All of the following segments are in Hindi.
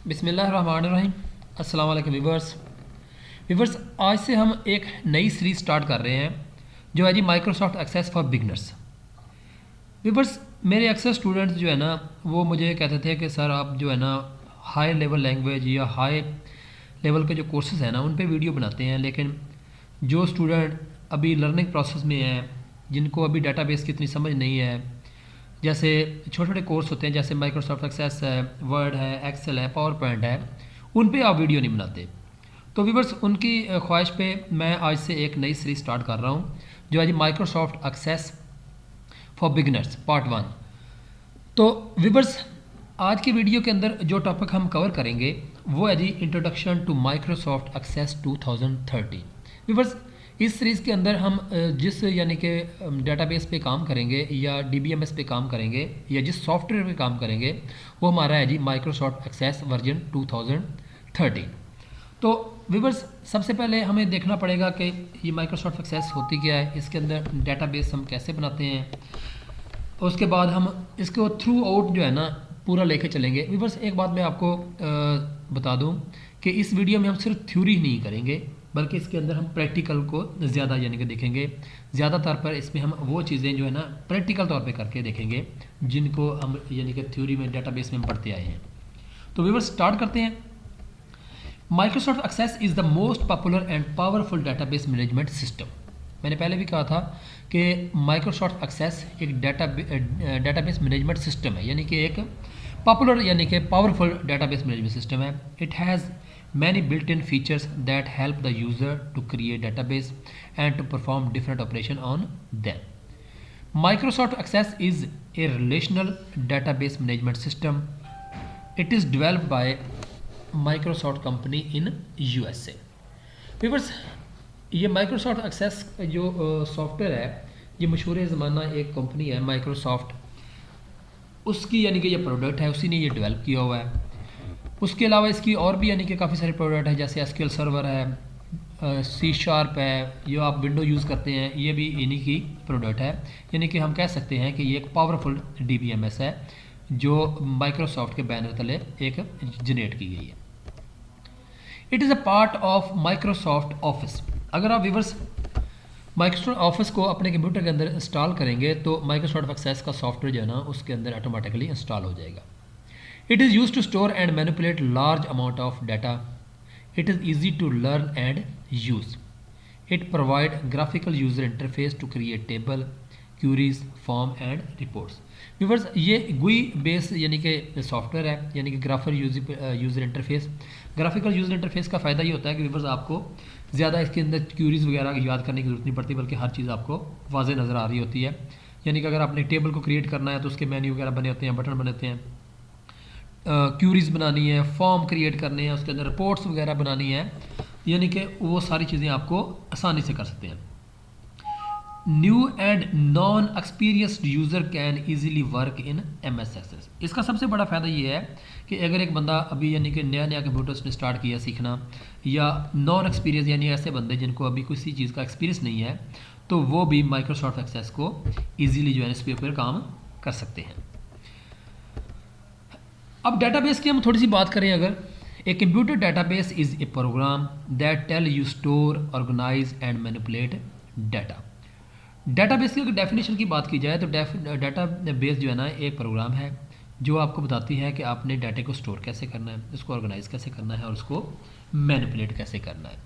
बिस्मिल्लाहिर्रहमानिर्रहीम। अस्सलाम वालेकुम व्यूवर्स। व्यूवर्स, आज से हम एक नई सीरीज स्टार्ट कर रहे हैं जो है जी Microsoft Access for beginners. Viewers, मेरे अक्सर स्टूडेंट्स जो है ना वो मुझे कहते थे कि सर आप जो है ना हाई लेवल लैंग्वेज या हाई लेवल के जो कोर्सेज़ हैं ना उन पे वीडियो बनाते हैं, लेकिन जो स्टूडेंट अभी लर्निंग प्रोसेस में हैं, जिनको अभी डाटाबेस की इतनी समझ नहीं है, जैसे छोटे छोटे कोर्स होते हैं जैसे माइक्रोसॉफ्ट एक्सेस है, वर्ड है, एक्सेल है, पावर पॉइंट है, उन पे आप वीडियो नहीं बनाते। तो व्यूवर्स, उनकी ख्वाहिश पे मैं आज से एक नई सीरीज स्टार्ट कर रहा हूँ जो है जी Microsoft Access for beginners part 1। तो व्यूवर्स, आज की वीडियो के अंदर जो टॉपिक हम कवर करेंगे वो है जी introduction to Microsoft Access 2013। Viewers, इस सीरीज़ के अंदर हम जिस यानी कि डेटाबेस पे काम करेंगे या डीबीएमएस पे काम करेंगे या जिस सॉफ्टवेयर पे काम करेंगे वो हमारा है जी माइक्रोसॉफ्ट एक्सेस वर्जन 2013। तो व्यूवर्स, सबसे पहले हमें देखना पड़ेगा कि ये माइक्रोसॉफ्ट एक्सेस होती क्या है, इसके अंदर डेटाबेस हम कैसे बनाते हैं, उसके बाद हम इसको थ्रू आउट जो है ना पूरा लेके चलेंगे। व्यूवर्स, एक बात मैं आपको बता दूं कि इस वीडियो में हम सिर्फ थ्योरी नहीं करेंगे बल्कि इसके अंदर हम प्रैक्टिकल को ज़्यादा यानी कि देखेंगे। ज़्यादातर पर इसमें हम वो चीज़ें जो है ना प्रैक्टिकल तौर पे करके देखेंगे जिनको हम यानी कि थ्योरी में डेटाबेस में हम पढ़ते आए हैं। तो व्यूवर्स, स्टार्ट करते हैं। Microsoft Access is the most popular and powerful database management system. मैंने पहले भी कहा था कि माइक्रोसॉफ्ट एक्सेस एक डेटाबेस मैनेजमेंट सिस्टम है, यानी कि एक पॉपुलर यानी कि पावरफुल डेटाबेस मैनेजमेंट सिस्टम है। It has many built-in features that help the user to create database and to perform different operation on them. Microsoft Access is a relational database management system. It is developed by Microsoft company in USA. Viewers, ये माइक्रोसॉफ्ट एक्सेस जो सॉफ्टवेयर है ये मशहूर ज़माना एक कंपनी है माइक्रोसॉफ्ट, उसकी यानी कि ये प्रोडक्ट है, उसी ने ये डेवलप किया हुआ है। उसके अलावा इसकी और भी यानी कि काफ़ी सारे प्रोडक्ट हैं जैसे एसक्यूएल सर्वर है, सी शार्प है, जो आप विंडो यूज़ करते हैं ये भी इन्हीं की प्रोडक्ट है। यानी कि हम कह सकते हैं कि ये एक पावरफुल डीबीएमएस है जो माइक्रोसॉफ्ट के बैनर तले एक जनरेट की गई है। It is a part of Microsoft office. अगर आप व्यूवर्स माइक्रोसॉफ्ट ऑफिस को अपने कंप्यूटर के अंदर इंस्टॉल करेंगे तो माइक्रोसॉफ्ट एक्सेस का सॉफ्टवेयर जो है ना उसके अंदर ऑटोमेटिकली इंस्टॉल हो जाएगा। It is used to store and manipulate large amount of data. It is easy to learn and use. It provides graphical user interface to create table, queries, form and reports. Viewers, ये GUI बेस यानी कि सॉफ्टवेयर है, यानी कि user interface. Graphical user interface का फ़ायदा ये होता है कि व्यूवर्स आपको ज़्यादा इसके अंदर क्यूरीज वगैरह याद करने की जरूरत नहीं पड़ती, बल्कि हर चीज़ आपको वाज़े नज़र आ रही होती है। यानी कि अगर आपने टेबल को क्रिएट करना है तो उसके मेन्यू वगैरह बने होते हैं, बटन बने होते हैं, क्यूरीज बनानी है, फॉर्म क्रिएट करने हैं, उसके अंदर रिपोर्ट्स वगैरह बनानी है, यानी कि वो सारी चीज़ें आपको आसानी से कर सकते हैं। New and non experienced user can easily work in MS Access. इसका सबसे बड़ा फ़ायदा ये है कि अगर एक बंदा अभी यानी कि नया नया कंप्यूटर्स ने स्टार्ट किया सीखना, या नॉन एक्सपीरियंस यानी ऐसे बंदे जिनको अभी किसी चीज़ का एक्सपीरियंस नहीं है, तो वो भी माइक्रोसॉफ्ट एक्सेस को ईजीली जो है इस पर काम कर सकते हैं। अब डेटाबेस की हम थोड़ी सी बात करें, अगर a computer database is a program that tell you store, organise and manipulate data. Database की अगर डेफिनेशन की बात की जाए तो डेटाबेस जो है ना एक प्रोग्राम है जो आपको बताती है कि आपने डाटा को स्टोर कैसे करना है, उसको ऑर्गेनाइज कैसे करना है और उसको मैनिपुलेट कैसे करना है।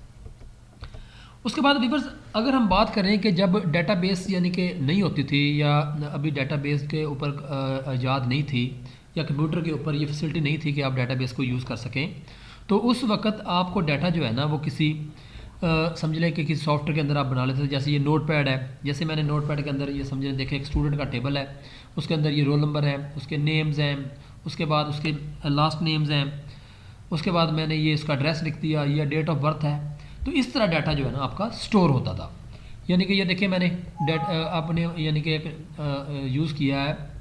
उसके बाद व्यूअर्स, अगर हम बात करें कि जब डेटाबेस यानी कि नहीं होती थी या अभी डेटाबेस के ऊपर इजाद नहीं थी या कंप्यूटर के ऊपर ये फैसिलिटी नहीं थी कि आप डाटाबेस को यूज़ कर सकें, तो उस वक्त आपको डाटा जो है ना वो किसी समझ लें कि किसी सॉफ्टवेयर के अंदर आप बना लेते थे। जैसे ये नोट पैड है, जैसे मैंने नोट पैड के अंदर ये समझ लें देखें एक स्टूडेंट का टेबल है, उसके अंदर ये रोल नंबर है, उसके नेम्स हैं, उसके बाद उसके लास्ट नेम्स हैं, उसके बाद मैंने ये इसका एड्रेस लिख दिया, ये डेट ऑफ बर्थ है। तो इस तरह डाटा जो है ना आपका स्टोर होता था। यानी कि ये देखिए मैंने आपने यानी कि यूज़ किया है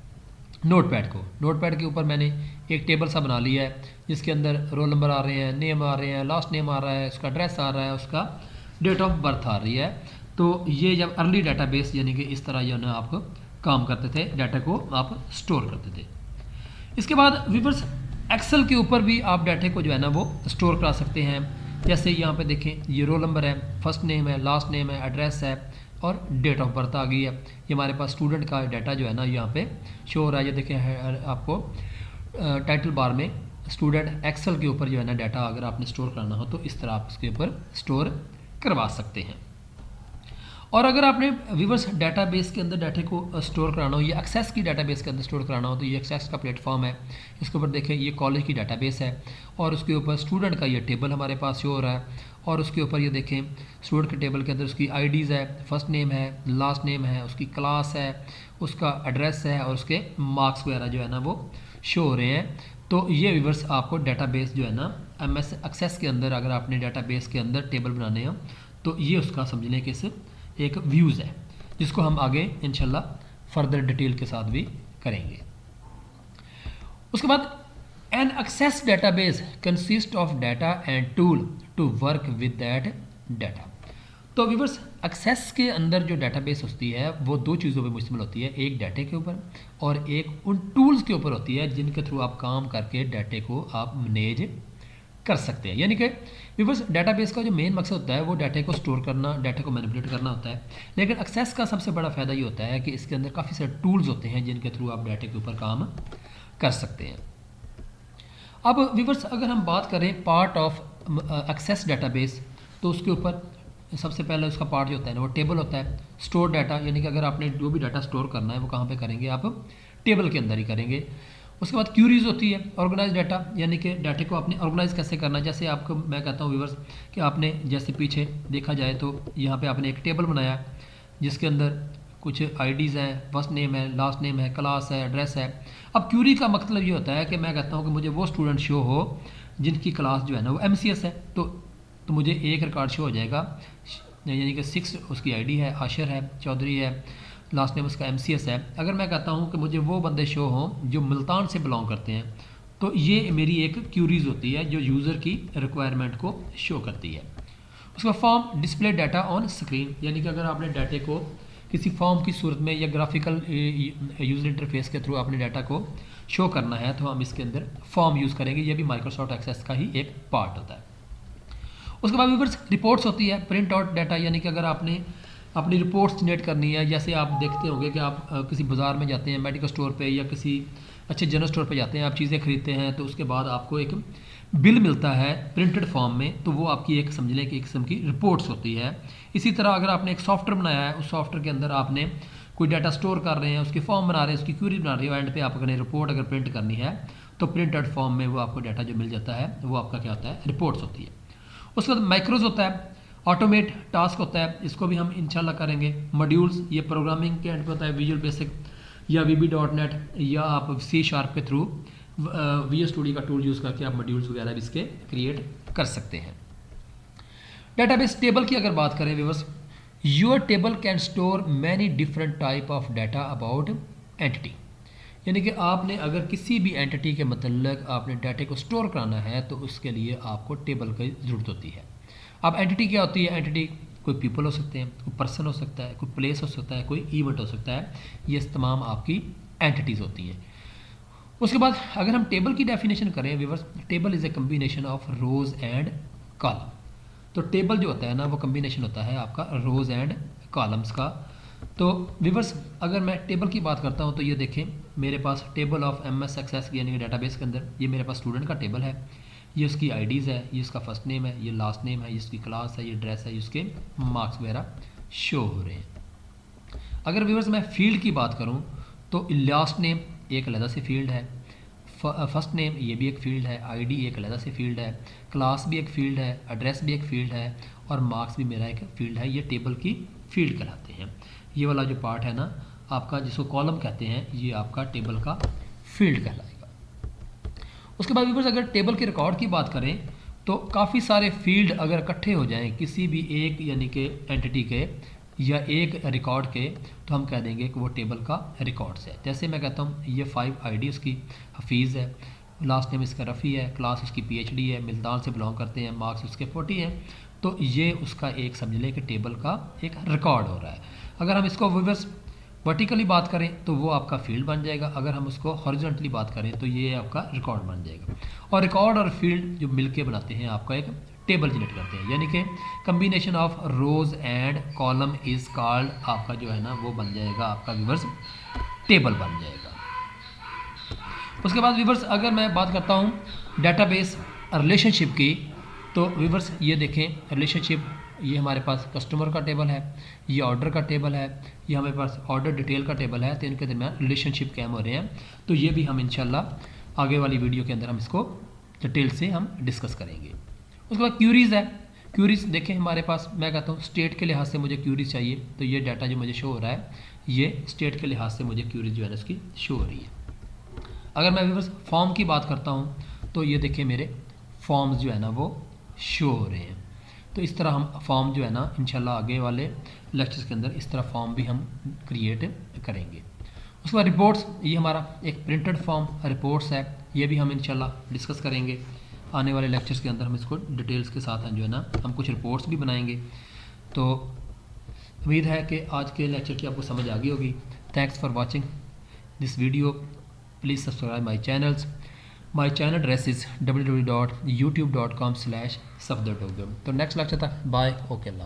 नोटपैड को, नोटपैड के ऊपर मैंने एक टेबल सा बना लिया है जिसके अंदर रोल नंबर आ रहे हैं, नेम आ रहे हैं, लास्ट नेम आ रहा है, उसका एड्रेस आ रहा है, उसका डेट ऑफ बर्थ आ रही है। तो ये जब अर्ली डाटाबेस यानी कि इस तरह जो है आप काम करते थे, डाटा को आप स्टोर करते थे। इसके बाद व्यूअर्स एक्सेल के ऊपर भी आप डाटे को जो है ना वो स्टोर करा सकते हैं। जैसे यहाँ पे देखें, ये रोल नंबर है, फर्स्ट नेम है, लास्ट नेम है, एड्रेस है और डेट ऑफ बर्थ आ गई है। ये हमारे पास स्टूडेंट का डाटा जो है ना यहाँ पे शो हो रहा है। ये देखें आपको टाइटल बार में स्टूडेंट एक्सेल के ऊपर जो है ना डाटा अगर आपने स्टोर करना हो तो इस तरह आप उसके ऊपर स्टोर करवा सकते हैं। और अगर आपने व्यूवर्स डाटाबेस के अंदर डाटे को स्टोर कराना हो या एक्सेस की डाटाबेस के अंदर स्टोर कराना हो तो ये एक्सेस का प्लेटफॉर्म है। इसके ऊपर देखें, ये कॉलेज की डाटाबेस है और उसके ऊपर स्टूडेंट का ये टेबल हमारे पास शो हो रहा है। और उसके ऊपर ये देखें, स्टूडेंट के टेबल के अंदर उसकी आईडीज़ है, फर्स्ट नेम है, लास्ट नेम है, उसकी क्लास है, उसका एड्रेस है और उसके मार्क्स वगैरह जो है ना वो शो हो रहे हैं। तो ये व्यूवर्स आपको डाटाबेस जो है ना MS एक्सेस के अंदर अगर आपने डाटाबेस के अंदर टेबल बनाने हो तो ये उसका समझने के एक व्यूज़ है, जिसको हम आगे इंशाल्लाह फर्दर डिटेल के साथ भी करेंगे। उसके बाद an Access database consist of data and tool to work with that data. तो व्यूवर्स एक्सेस के अंदर जो डाटाबेस होती है वो दो चीज़ों पे मुश्तमिल होती है, एक डाटे के ऊपर और एक उन टूल्स के ऊपर होती है जिनके थ्रू आप काम करके डाटे को आप मैनेज कर सकते हैं। यानी कि व्यूवर्स डाटाबेस का जो मेन मकसद होता है वो डाटे को स्टोर करना, डाटा को मैनिपुलेट करना होता है। लेकिन एक्सेस का सबसे बड़ा फ़ायदा ये होता है कि इसके अंदर काफ़ी सारे टूल्स होते हैं जिनके थ्रू आप डाटे के ऊपर काम कर सकते हैं। अब व्यूवर्स अगर हम बात करें पार्ट ऑफ एक्सेस डाटाबेस तो उसके ऊपर सबसे पहले उसका पार्ट जो होता है ना वो टेबल होता है। स्टोर डाटा यानी कि अगर आपने जो भी डाटा स्टोर करना है वो कहाँ पे करेंगे, आप टेबल के अंदर ही करेंगे। उसके बाद क्यूरीज होती है, ऑर्गेनाइज डाटा यानी कि डाटे को आपने ऑर्गेनाइज कैसे करना है। जैसे आपको मैं कहता हूँ व्यूवर्स कि आपने जैसे पीछे देखा जाए तो यहाँ पे आपने एक टेबल बनाया जिसके अंदर कुछ आईडीज़ हैं, फर्स्ट नेम है, लास्ट नेम है, क्लास है, एड्रेस है। अब क्यूरी का मतलब ये होता है कि मैं कहता हूँ कि मुझे वो स्टूडेंट शो हो जिनकी क्लास जो है ना वो MCS है, तो मुझे एक रिकॉर्ड शो हो जाएगा, यानी कि 6 उसकी आईडी है, आशिर है, चौधरी है, लास्ट नेम उसका MCS है। अगर मैं कहता हूँ कि मुझे वो बंदे शो हों जो मुल्तान से बिलोंग करते हैं तो ये मेरी एक क्यूरीज होती है जो यूज़र की रिक्वायरमेंट को शो करती है। उसका form display data on screen, यानी कि अगर आपने डाटे को किसी फॉर्म की सूरत में या ग्राफिकल यूज़र इंटरफेस के थ्रू आपने डाटा को शो करना है तो हम इसके अंदर फॉर्म यूज़ करेंगे। ये भी माइक्रोसॉफ्ट एक्सेस का ही एक पार्ट होता है। उसके बाद व्यूअर्स रिपोर्ट्स होती है, प्रिंट आउट डाटा, यानी कि अगर आपने अपनी रिपोर्ट्स जनरेट करनी है, जैसे आप देखते होंगे कि आप किसी बाज़ार में जाते हैं, मेडिकल स्टोर पे या किसी अच्छे जनरल स्टोर पे जाते हैं, आप चीज़ें खरीदते हैं तो उसके बाद आपको एक बिल मिलता है प्रिंटेड फॉर्म में, तो वो आपकी एक समझ लें कि एक किस्म की रिपोर्ट्स होती है। इसी तरह अगर आपने एक सॉफ्टवेयर बनाया है, उस सॉफ्टवेयर के अंदर आपने कोई डाटा स्टोर कर रहे हैं, उसकी फॉर्म बना रहे हैं, उसकी क्यूरी बना रहे हो, एंड पे आप अगर रिपोर्ट अगर प्रिंट करनी है तो प्रिंटेड फॉर्म में वो आपको डाटा जो मिल जाता है वो आपका क्या होता है, रिपोर्ट्स होती है। उसके बाद माइक्रोज होता है, ऑटोमेट टास्क होता है, इसको भी हम इंशाल्लाह करेंगे। मॉड्यूल्स ये प्रोग्रामिंग के एंड पे होता है, विजुअल बेसिक या VB.NET या आप C# के थ्रू VS स्टूडियो का टूल यूज़ करके आप मॉड्यूल्स वगैरह भी इसके क्रिएट कर सकते हैं। डाटाबेस टेबल की अगर बात करें viewers, your table can store many different type of data about entity, यानी कि आपने अगर किसी भी एंटिटी के मतलब आपने डाटे को स्टोर कराना है तो उसके लिए आपको टेबल की ज़रूरत होती है। अब एंटिटी क्या होती है, एंटिटी कोई पीपल हो सकते हैं, कोई पर्सन हो सकता है, कोई प्लेस हो सकता है, कोई इवेंट हो सकता है, ये तमाम आपकी एंटिटीज़ होती हैं। उसके बाद अगर हम टेबल की डेफिनेशन करें viewers, table is a combination of rows and column. तो टेबल जो होता है ना वो कम्बिनेशन होता है आपका रोज़ एंड कॉलम्स का। तो व्यूअर्स अगर मैं टेबल की बात करता हूँ तो ये देखें मेरे पास टेबल ऑफ MS एक्सेस यानी कि डाटाबेस के अंदर ये मेरे पास स्टूडेंट का टेबल है, ये उसकी आईडीज़ है, ये उसका फर्स्ट नेम है, ये लास्ट नेम है, ये उसकी क्लास है, ये ड्रेस है, ये उसके मार्क्स वगैरह शो हो रहे हैं। अगर व्यूअर्स मैं फील्ड की बात करूं तो लास्ट नेम एक अलग से फील्ड है, फर्स्ट नेम ये भी एक फील्ड है, आईडी एक अलग से फील्ड है, क्लास भी एक फील्ड है, एड्रेस भी एक फील्ड है और मार्क्स भी मेरा एक फील्ड है। ये टेबल की फील्ड कहलाते हैं। ये वाला जो पार्ट है ना आपका जिसको कॉलम कहते हैं ये आपका टेबल का फील्ड कहलाएगा। उसके बाद व्यूअर्स अगर टेबल के रिकॉर्ड की बात करें तो काफ़ी सारे फील्ड अगर इकट्ठे हो जाएं किसी भी एक यानी कि एंटिटी के या एक रिकॉर्ड के तो हम कह देंगे कि वो टेबल का रिकॉर्ड्स है। जैसे मैं कहता हूँ ये 5 आईडी उसकी हफीज़ है, लास्ट नेम इसका रफ़ी है, क्लास उसकी PhD है, मुल्तान से बिलोंग करते हैं, मार्क्स उसके 40 हैं, तो ये उसका एक समझ लें कि टेबल का एक रिकॉर्ड हो रहा है। अगर हम इसको व्यूअर्स वर्टिकली बात करें तो वो आपका फील्ड बन जाएगा, अगर हम उसको हॉरिजॉन्टली बात करें तो ये आपका रिकॉर्ड बन जाएगा। और रिकॉर्ड और फील्ड जो मिलके बनाते हैं आपका एक टेबल जनरेट करते हैं, यानी कि combination of rose and column is called, आपका जो है ना वो बन जाएगा आपका व्यूअर्स टेबल बन जाएगा। उसके बाद व्यूअर्स अगर मैं बात करता हूँ डेटाबेस रिलेशनशिप की, तो व्यूअर्स ये देखें रिलेशनशिप, ये हमारे पास कस्टमर का टेबल है, ये ऑर्डर का टेबल है, ये हमारे पास ऑर्डर डिटेल का टेबल है, तो इनके दरमियान रिलेशनशिप कैम हो रहे हैं। तो ये भी हम इंशाल्लाह आगे वाली वीडियो के अंदर हम इसको डिटेल से हम डिस्कस करेंगे। उसके बाद क्यूरीज़ है, क्यूरीज देखें हमारे पास, मैं कहता हूँ स्टेट के लिहाज से मुझे क्यूरीज चाहिए, तो ये डाटा जो मुझे शो हो रहा है ये स्टेट के लिहाज से मुझे क्यूरीज जो है उसकी शो हो रही है। अगर मैं व्यूअर्स फॉर्म की बात करता हूँ तो ये देखिए मेरे फॉर्म्स जो है ना वो शो हो रहे हैं। तो इस तरह हम फॉर्म जो है ना इंशाल्लाह आगे वाले लेक्चर्स के अंदर इस तरह फॉर्म भी हम क्रिएट करेंगे। उसके बाद रिपोर्ट्स, ये हमारा एक प्रिंटेड फॉर्म रिपोर्ट्स है, ये भी हम इंशाल्लाह डिस्कस करेंगे आने वाले लेक्चर्स के अंदर। हम इसको डिटेल्स के साथ जो है ना हम कुछ रिपोर्ट्स भी बनाएंगे। तो उम्मीद है कि आज के लेक्चर की आपको समझ आ गई होगी। Thanks for watching this video, please subscribe my channels. My channel address is www.youtube.com/safdar. तो नेक्स्ट लेक्चर तक बाय, ओके अल्लाह।